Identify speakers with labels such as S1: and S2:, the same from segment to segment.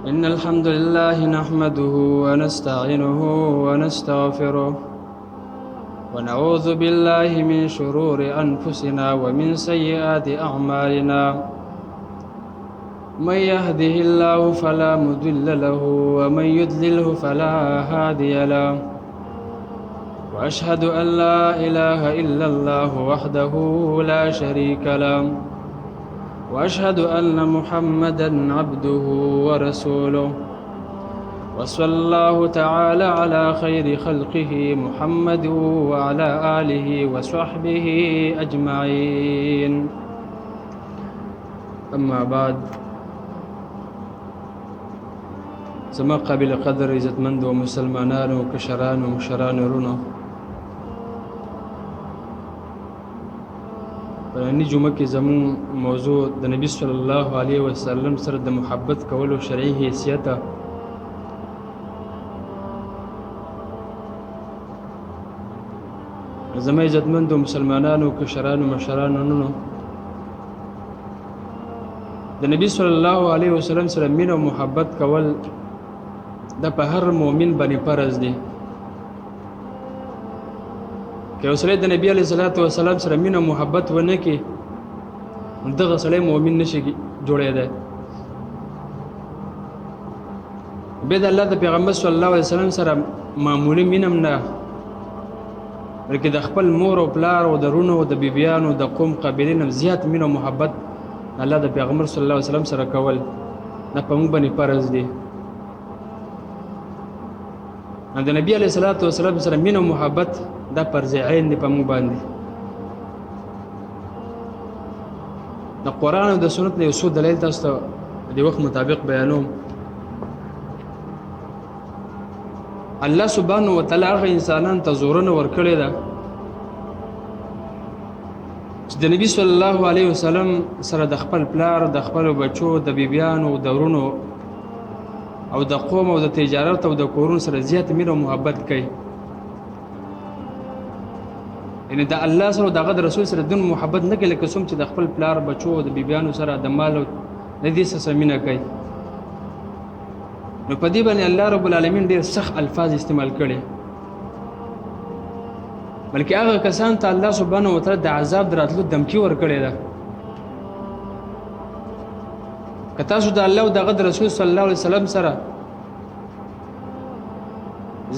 S1: إن الحمد لله نحمده ونستعينه ونستغفره ونعوذ بالله من شرور أنفسنا ومن سيئات أعمالنا من يهده الله فلا مضل له ومن يضلله فلا هادي له وأشهد أن لا إله إلا الله وحده لا شريك له وأشهد أن محمدًا عبده ورسوله وصلى الله تعالى على خير خلقه محمد وعلى آله وصحبه أجمعين أما بعد زما قابل قدر عزتمند ومسلمانانو کشرانو مشرانو رونو پرانی جمعه کې زمون موضوع د نبی صلی الله علیه وسلم سره د محبت کولو شرعي حیثیت زما عزتمندو مسلمانانو کشرانو مشرانو رونو د نبی صلی الله علیه وسلم سره مینه او محبت کول د په هر مؤمن باندې فرض دی که یو سړی د نبی علیه الصلاۃ والسلام سره مینه او محبت ونه کړي دغه سړی مؤمن نشي جوړېدی بیا د الله د پیغمبر صلی الله علیه وسلم سره معمولي مینه هم نه بلکې د خپل مور او پلار او د رونو او د بیبیانو د قوم قبیلې نه زیات مینه او محبت الله د پیغمبر صلی الله علیه وسلم سره کول دا په موږ باندې فرض دی د نبی علیه الصلاۃ والسلام سره مینه او محبت دا فرض عین دی په موږ باندې د قرآن او د سنت نه یو څو دلایل تاسو ته د وخت مطابق بیانوم الله سبحانه وتعالی هغه انسانان ته زورونه ورکړي ده چې د نبی صلی الله علیه وسلم سره د خپل پلار د خپل بچو د بیبیانو د ورونو او د قوم او د تجارت او د کورونو سره زیات مینه او محبت کوي یعنی د الله سره او د رسول سره دون محبت نه کوي لکه څومره چې د خپل پلار بچو او د بیبیانو سره د مال او د دې سره مینه کوي نو په دې باندې الله رب العالمین ډېر سخت الفاظ استعمال کړي بلکې هغه کسان ته الله سبحانه وتعالی د عذاب دراتلو دمکی ورکړي ده که تاسو د الله او د رسول صلی الله علیه وسلم سره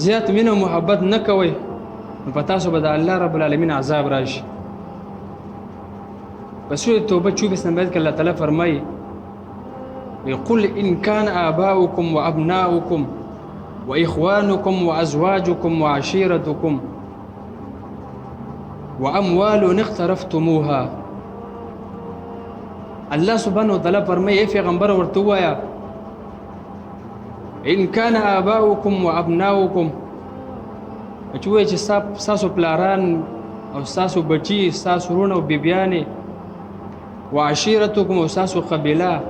S1: زیات مینه او محبت نه کوئ نو په تاسو به د الله رب العالمین عذاب راشي په سورة توبه 24 نمبر کې الله تعالی فرمایي يقول إن كان آباؤكم وأبناؤكم وإخوانكم وأزواجكم وعشيرتكم وأموال اقترفتموها الله سبحانه وتعالى فرمایي ای پیغمبر ورته وایا إن كان آباؤكم وأبناؤكم چې وایي چې ستاسو پلاران او ستاسو بچي ستاسو رونه او بیبیانې وعشيرتكم او ستاسو قبیله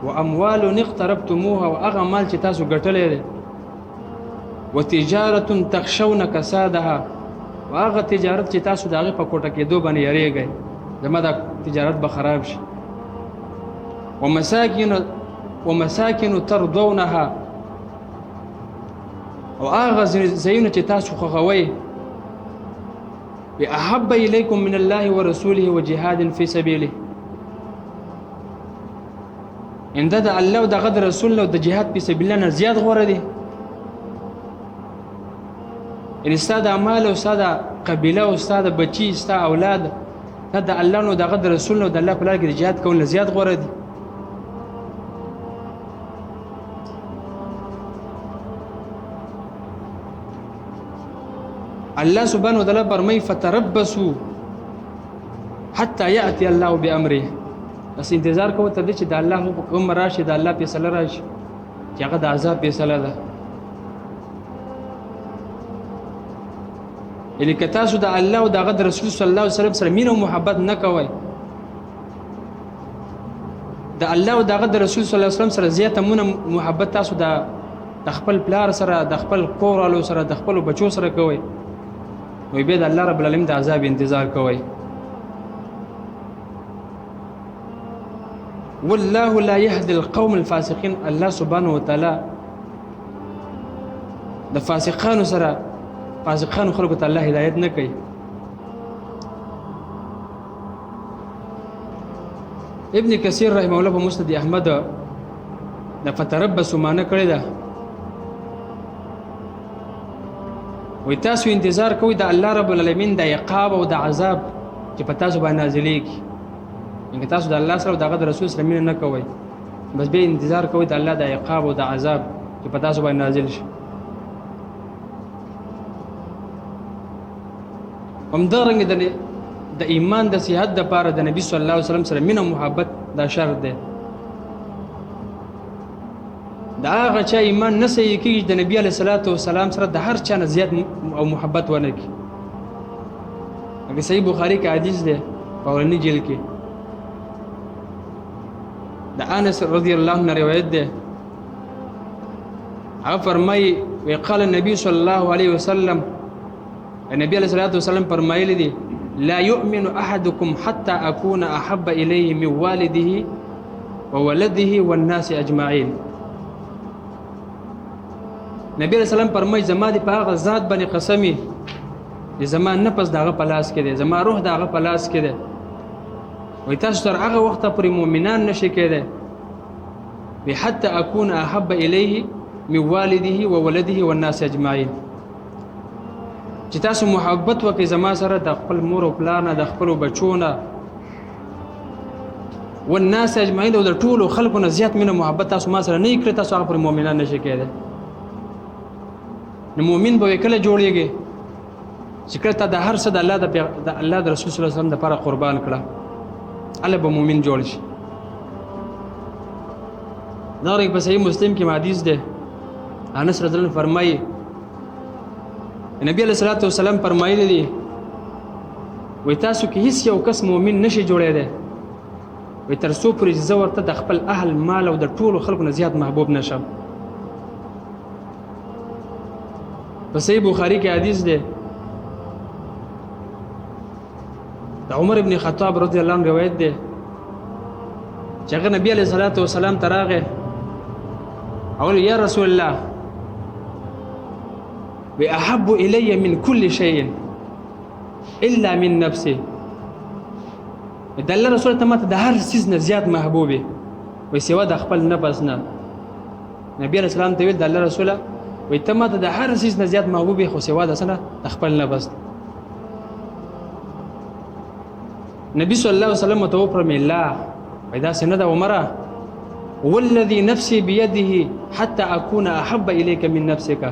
S1: واموال اقترفتموها واغه مال چې تاسو ګټلې ده وتجاره تخشون كسادها واغه تجارت چې تاسو دغه په کوټه کې دوه باندې یریږئ زما د تجارت به خراب شي ومساكن ترضونها او اغه زینو چې تاسو خوغوي بأحب اليكم من الله ورسوله وجهاد في سبيله ان د الله او د رسول او د جهاد په سبیل الله نه زیات غوړه دي ان استاد اعمال او استاد قبيله او استاد بچي استاد اولاد د الله نو د رسول او د الله په لار کې جهاد کول زیات غوړه دي الله سبحانه وتعالى فرمای فتربصوا حتى ياتي الله بامره بس انتظار کوو تر دې چې د الله حکم راشي د الله فیصله راشي چې هغه د عذاب فیصله ده یعنی که تاسو د الله او د رسول صلی الله علیه وسلم سره مینه او محبت نه کوئ د الله او د رسول صلی الله علیه وسلم سره زیاته محبت تاسو د خپل پلار سره د خپل کورالو سره د خپل بچو سره کوئ نو بیا د الله رب العالمین د عذاب انتظار کوئ والله لا يهدي القوم الفاسقين. الله سبحانه وتعالى د فاسقانو سره فاسقانو خلکو ته الله هدایت نه کوي. ابن کثیر رحمه الله په مسند احمد د فتربصوا معنی کړی ده، وی تاسو انتظار کوئ د الله رب العالمین د عقاب او د عذاب چې په تاسو باندې نازلېږي. انکه تاسو د الله سره او د هغه د رسول سره مینه نه کوئ، بس بیا انتظار کوئ د الله د عقاب او د عذاب چې په تاسو باندې نازل شي. همدارنګه د ایمان د صحت دپاره د نبي صلی الله علیه وسلم سره مینه محبت دا شرط دی. د هغه چا ایمان نه صحیح کېږي د نبي علیه الصلاة والسلام سره د هر چا نه زیات او محبت ونه کړي. هغه صحیح بخاري کې حدیث دی په اولني جلد کې د انس رضی الله عنه روایت دی. هغه فرمایي وقال النبي صلی الله علیه وسلم، النبي علیه الصلاة والسلام فرمایلی دی لا يؤمن احدكم حتى اكون احب اليه من والده وولده والناس اجمعين. نبی علیہ السلام فرمایي زما د په هغه ذات باندې قسمي چې زما نفس د هغه په لاس کې دی، زما روح د هغه په لاس کې دی. وایي تاسو تر هغه وخته پورې مؤمنان نشئ کېدی حتى اكون احب اليه من والده وولده والناس اجمعين، چې تاسو محبت وکړئ زما سره د خپل مور او پلار نه، د خپلو بچو نه، والناس اجمعین، او د ټولو خلکو نه زیات مینه محبت تاسو ما سره نه کړئ، تاسو هغه پورې مؤمنان نشئ کېدی. نو مؤمن به کله جوړیږي چې کله ته د هر څه د الله د رسول صلی الله علیه وسلم لپاره قربان کړه، الله به مؤمن جوړ شي. دا په صحیح مسلم کې حدیث ده، انس رضی الله عنه فرمایي نبی علیہ الصلوۃ والسلام فرمایلی دي وای تاسو کې هیڅ یو کس مؤمن نشي جوړېدی وای تر څو پورې زه ورته د خپل اهل مال او د ټولو خلکو نه زیات محبوب نشم. په صحیح بخاری کې حدیث ده د عمر ابن خطاب رضی الله عنه روایت ده چې هغه نبی علیہ الصلوۃ والسلام ته راغی اول یا رسول الله وأحب إلي من كل شيء إلا من نفسي. د الله رسول ته ماته د هر څیز نه زیات محبوبه وي سوا د خپل نفس نه. نبی رسول الله ته ویل د الله رسول وي ته ماته د هر څیز نه زیات محبوبه خو سوا د سنه د خپل نفس. نبی صلی الله علیه وسلم ته وفرمایي لا پیدا سنه د عمره والذي نفسي بيده حتى أكون أحب إليك من نفسك.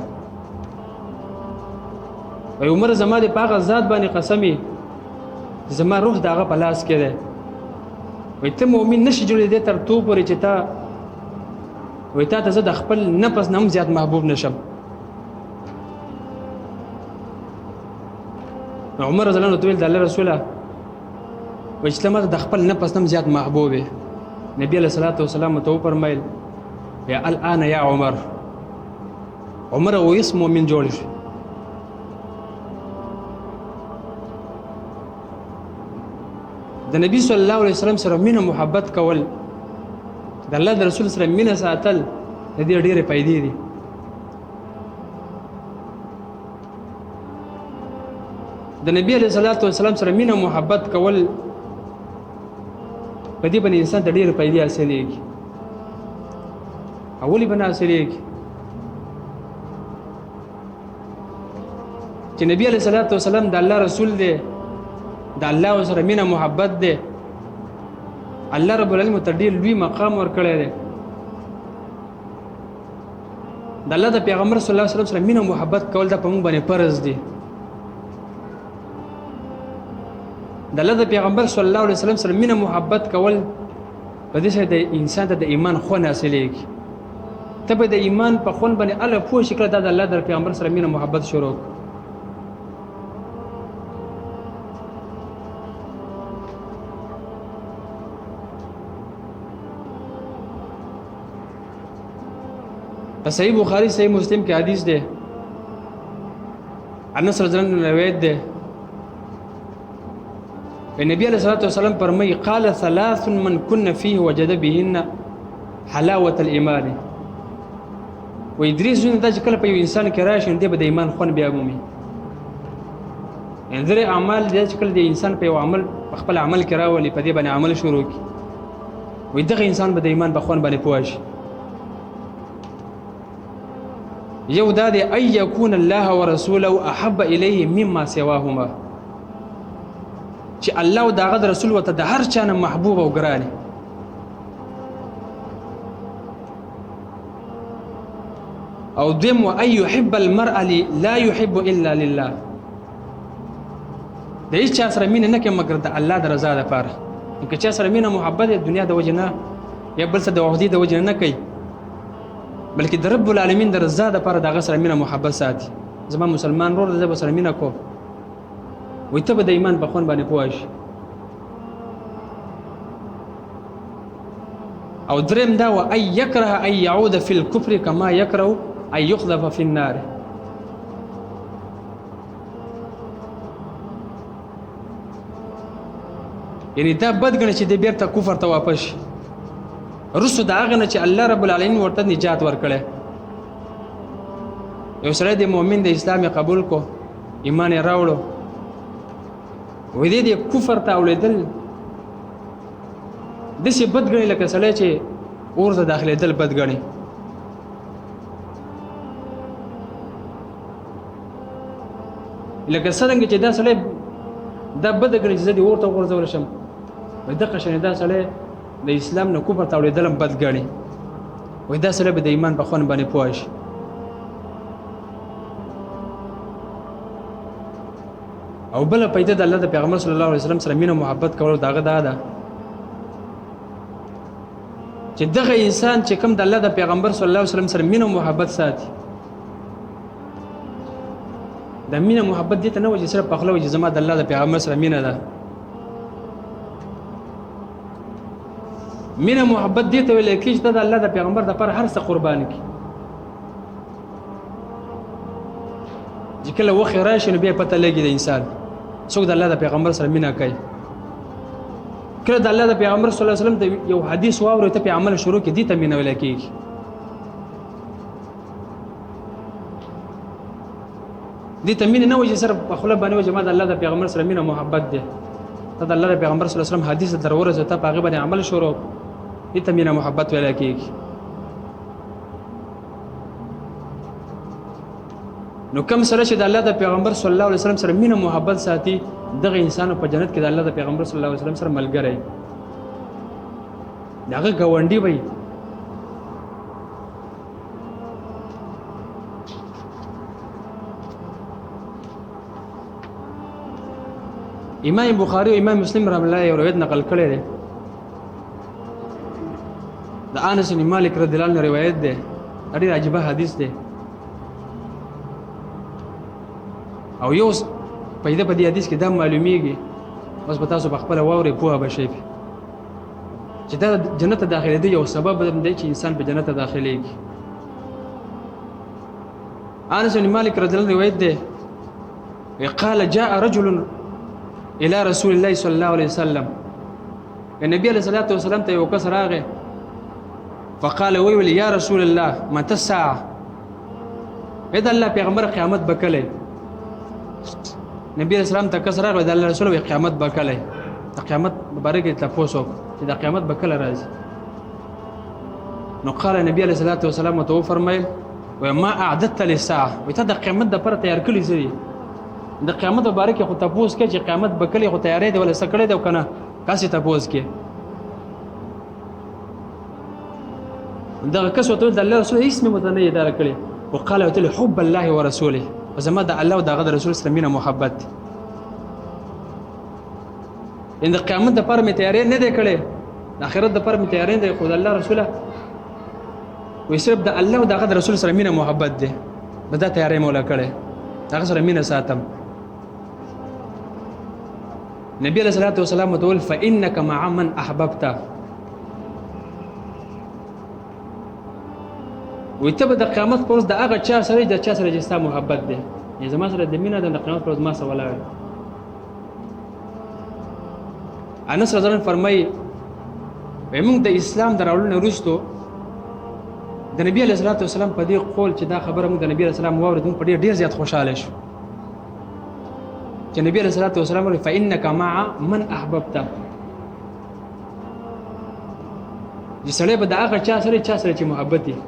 S1: وی عمر زما د پاغه ذات باندې قسمی زما روح د هغه په لاس کې دی. وی ته مؤمن نشي جوړېدی تر تو پورې چې تا وی تا ته زه د خپل نفس نه هم زیات محبوب نشم. عمر رضی الله عنه ویل د الله رسوله وی چې ته ماته د خپل نفس نه هم زیات محبوب یې. نبی علیه الصلاۃ والسلام ته وفرمیل یا الآن یا عمر، عمر اوس مؤمن جوړ شي. د نبی صلی الله علیه وسلم سره مینه محبت کول، د الله د رسول سره مینه ساتل د دې ډېرې فائدې دي. د نبی علیه الصلاۃ والسلام سره مینه محبت کول په دې باندې انسان ته ډېرې فائدې حاصلېږي. اولې به نه حاصلېږي چې نبی علیه الصلاۃ والسلام د الله رسول دی، د الله سره مینه محبت دی، الله رب العالمین ته ډېر لوی مقام ورکړی دی. د الله د پیغمبر صلی الله علیه وسلم سره مینه محبت کول دا په موږ باندې فرض دی. د الله د پیغمبر صلی الله علیه وسلم سره مینه محبت کول په دې سره د انسان ته د ایمان خوند حاصلېږي. ته به د ایمان په خوند باندې الله پوه شي کله دا د الله د پیغمبر سره مینه محبت شروع کړه. په صحیح بخاری صحیح مسلم کې حدیث ده، انس رضی الله عنه روایت ده النبي عليه الصلاة والسلام فرمي قال 3 من كن فيه وجد بهن حلاوة الإيمان. وإدريس دا چې کله په یو انسان کې راشي دی به د ایمان خوند بیا مومي. يعني درې اعمال دي چې کله د انسان په یو عمل خپل عمل کې راولي په دې باندې عمل شروع کی وي دغه انسان به د ایمان په خوند باندې پوه شي. یو دا دی ان یکون الله ورسوله احب الیه مما سواهما، چې الله او دغه رسول وته د هر چا نه محبوب او ګران. او دیم و ان يحب المرء لا يحب الا لله، د هیڅ چا سره مینه نه کوي مګر د الله د رضا لپاره. که چا سره مینه محبت د دنیا د وجه نه یا بل څه د وحدي د وجه نه کوي، بلکې د رب العالمین د رضا لپاره دغه سره مینه محبت ساتي. زما مسلمان ورور د سره مینه کو وي ته به د ایمان په خوند باندې پوه شي. او دریم دا و ان يكره ان يعود في الكفر كما يكره ان يقذف في النار. یعنی دا بدګنه چې د بیرته کفر ته واپس شي رسو دا هغه نه چې الله رب العالمین ورته نجات ورکړي. یو سره د مؤمن د اسلام قبول کو ایمان یې راوړو وې دې کفر ته اولیدل داسې بدګنی لکه سړی چې اور ته داخلېدل بدګنی. لکه څرنګه چې دا سړی دا بدګنی چې زه دې اور ته وغورځولی شم وایي دغه شانې دا سړی د اسلام نه کفر ته اولیدل هم بدګنی. وایي دا سړی به د ایمان په خوند باندې پوه شي. او بله پیدا د الله د پیغمبر صلی الله علیه وسلم سره مینه محبت کول دغه دا ده چې دغه انسان چې کوم د الله د پیغمبر صلی الله علیه وسلم سره مینه محبت ساتي د مینه محبت دې ته نه وایي چې صرف په خوله وایي چې زما د الله د پیغمبر سره مینه ده. مینه محبت دې ته ویل کېږي چې ته د الله د پیغمبر دپاره هر څه قربان کړي. چې کله وخت راشي نو بیا پته لګي د انسان څوک د الله د پیغمبر سره مینه کوي. کله د الله د پیغمبر صلی الله علیه وسلم د یو حدیث واوري ته په عمل شروع کې دي ته مینه ویل کېږي. دې ته مینه نه وایي چې صرف په خوله باندې وایي چې ما د الله د پیغمبر سره مینه محبت دی. ته د الله د پیغمبر صلی الله علیه وسلم حدیث در ورسېد ته په هغې باندې عمل شروع دې ته مینه محبت ویل کېږي. نو کوم سره چې د الله د پیغمبر صلی الله علیه وسلم سره مینه محبت ساتي دغه انسان په جنت کې د الله د پیغمبر صلی الله علیه وسلم سره ملګری دغه ګاونډي وي. امام بخاری او امام مسلم رحمه الله یو روایت نقل کړی دی د انس بن مالک رضی الله عنه روایت دی. ډېر عجیبه حدیث دی او یو پیدا په دې حدیث کې دا معلومیږي اوس به تاسو په خپل واوري پوهه بشئ چې دا جنت ته داخلېدو یو سبب دی چې انسان په جنت ته داخلېږي. انس بن مالک رضی الله عنه روایت دی قال جاء رجل الى رسول الله صلی الله علیه وسلم. النبي علیه الصلاة والسلام ته یو کس راغی فقال ویل یا رسول الله متى الساعه. اذا الله پیغمبر قیامت بکله. نبی اسلام ته کس راغی د الله رسول وی قیامت بکله. د قیامت مبارک ته پوسو چې د قیامت بکله راځي. نو قال نبی علیه الصلاة والسلام تو فرمایل وما اعددت للساعه. وی ته د قیامت د پر تیار کړی زری د قیامت مبارک خو تاسو کې چې قیامت بکلی خو تیارې دی ولا سکړې دی کنه کاسي تاسو کې دا کسو ته د الله رسول اسمه متنه اداره کړي وقال وتل حب الله ورسوله وزما د الله او د رسول سره مینه محبت ان د قیامت د پر می تیارې نه دی کړي د آخرت د پر می تیارې دی خو د الله رسوله وي صرف د الله او د رسول سره مینه محبت دی دا تیارې مولا کړي هغه سره مینه ساتم. نبی علیہ الصلوۃ والسلام تقول فإنك مع من أحببت. ويتب د قیامت پر د هغه چا سره د چا سره جستا محبت دی. زما سره د مینه د قیامت پر ما سره ولاړ. انس رضی الله عنه فرمایي موږ د اسلام دراوړلو وروسته د نبی علیه الصلاۃ والسلام په دې قول چې دا خبره موږ د نبی علیه السلام واورېدو په ډېر زیات خوشاله شو چې نبی علیه الصلاۃ والسلام ویل فإنک مع من احببت چې سړی به د هغه چا سره چې محبت وي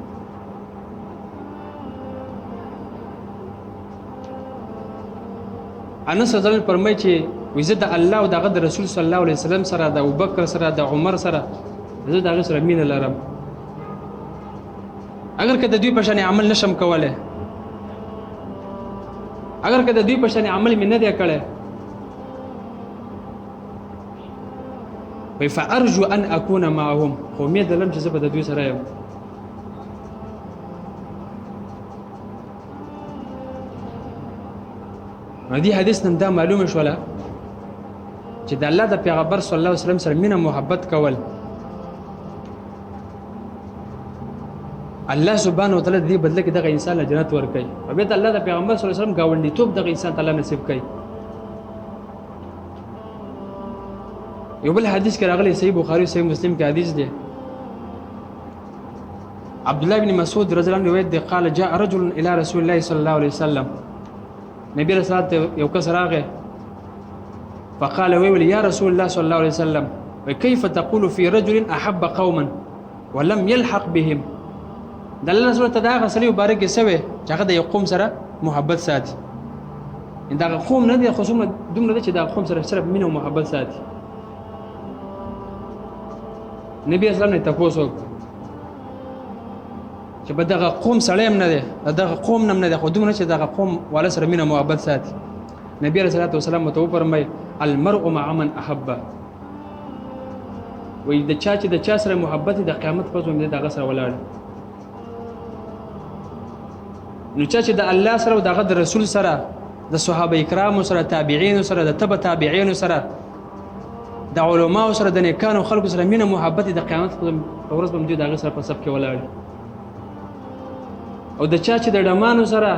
S1: انس رضی الله عنه فرمایي چې زه د الله او د رسول صلی الله علیه وسلم سره د ابوبکر سره د عمر سره زه د هغه سره مینه لرم اگر که د دوی په شان عمل نشم کوله اگر که د دوی په شان عمل مې نه دی کړی وی فارجو ان اكون معهم خو امید لرم چې زه به د دوی سره یم دې حدیث نن دا معلومه شوله چې د الله د پیغمبر صلی الله علیه وسلم سره مینه محبت کول الله سبحانه وتعالى دې بدله کې دغه انسان له جنت ورکړي او بیا د الله د پیغمبر صلی الله علیه وسلم گاونډیتوب دغه انسان تعالی نصیب کړي یو بل حدیث کې راغلی صحیح بخاری صحیح مسلم کې حدیث دی عبد الله بن مسعود رضی الله عنه روایت دی قال جاء رجل الى رسول الله صلی الله علیه وسلم نبی رسول الله یو کس راغی فقال ويل يا رسول الله صلى الله عليه وسلم وكيف تقول في رجل احب قوما ولم يلحق بهم د الله رسول ته دا غسلی مبارک سوي چې هغه د یو قوم سره محبت ساتي دا قوم نه دي خصوصا دومره چې دا قوم سره مینه او محبت ساتي نبی اسلام نه تاسو چې په دغه قوم سره نه دي دغه قوم نه دي خو دومره چې دغه قوم ولا سره مینه او محبت ساتي نبی رسول الله صلی الله علیه وسلم فرمای المرء مع من احب وې د چا چې د چا سره محبت د قیامت په ورځ دغه سره ولاړ نو چې د الله سره او د رسول سره د صحابه کرام سره تابعین سره د تبع تابعین سره د علماء سره د نیکانو خلکو سره مینه محبت د قیامت په ورځ باندې دغه سره په سب کې ولاړ او د چا چې د ډمانو سره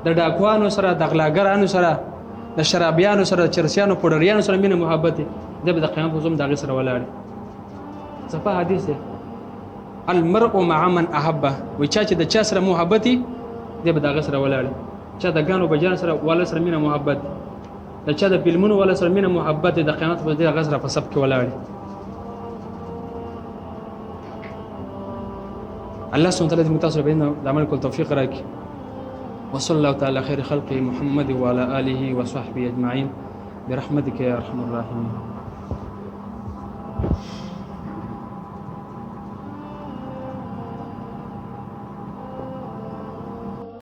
S1: د ډاکوانو سره د غلاګرانو سره د شرابیانو سره د چرسیانو پوډریانو سره مینه محبت د قیامت په ورځ دغه سره ولاړ صفه حدیث المرء مع من احب و چې د چا سره محبت دی به دغه سره ولاړ چې د غانو بجان سره ولا سره مینه محبت د چا د فلمونو ولا سره مینه محبت د قیامت په دغه سره په سب کې ولاړ الله سبحانه وتعالى متاثر بيننا العمل كل توفيق راكي وصلى الله تعالى خير خلقه محمد وعلى آله وصحبه أجمعين برحمتك يا أرحم الراحمين